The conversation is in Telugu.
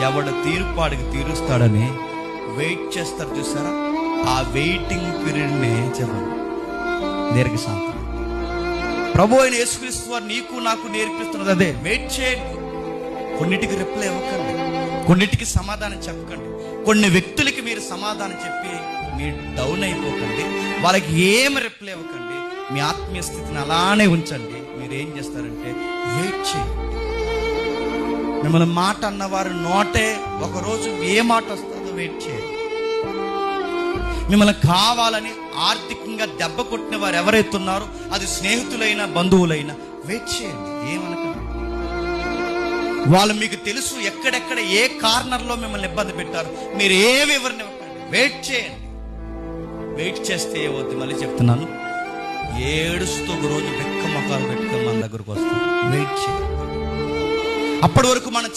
ఎవడు తీర్పాడికి తీరుస్తాడని వెయిట్ చేస్తారు చూసారా, ఆ వెయిటింగ్ పీరియడ్నే చెప్పండి దీర్ఘశాంతం. ప్రభు అయిన యేసుక్రీస్తు వారు నీకు నాకు నేర్పిస్తున్నది అదే. వెయిట్ చేయండి. కొన్నిటికి రిప్లై ఇవ్వకండి, కొన్నిటికి సమాధానం చెప్పకండి, కొన్ని వ్యక్తులకి మీరు సమాధానం చెప్పి మీరు డౌన్ అయిపోకండి, వాళ్ళకి ఏమి రిప్లై ఇవ్వకండి, మీ ఆత్మీయ స్థితిని అలానే ఉంచండి. మీరు ఏం చేస్తారంటే వెయిట్ చేయండి. మిమ్మల్ని మాట అన్నవారు నోటే ఒకరోజు ఏ మాట వస్తుందో వెయిట్ చేయండి. మిమ్మల్ని కావాలని ఆర్థికంగా దెబ్బ కొట్టిన వారు ఎవరైతే ఉన్నారో, అది స్నేహితులైనా బంధువులైనా, వెయిట్ చేయండి. ఏమనకండి. వాళ్ళు మీకు తెలుసు ఎక్కడెక్కడ ఏ కార్నర్లో మిమ్మల్ని ఇబ్బంది పెట్టారు, మీరు ఏ వివరణ ఇవ్వకండి, వెయిట్ చేయండి. వెయిట్ చేస్తే ఏవద్దు, మళ్ళీ చెప్తున్నాను, ఏడుస్తూ ఒక రోజు బెక్క మొక్కలు పెట్టుకొని మన దగ్గరకు వస్తాం. వెయిట్ చేయండి. అప్పటి వరకు మనం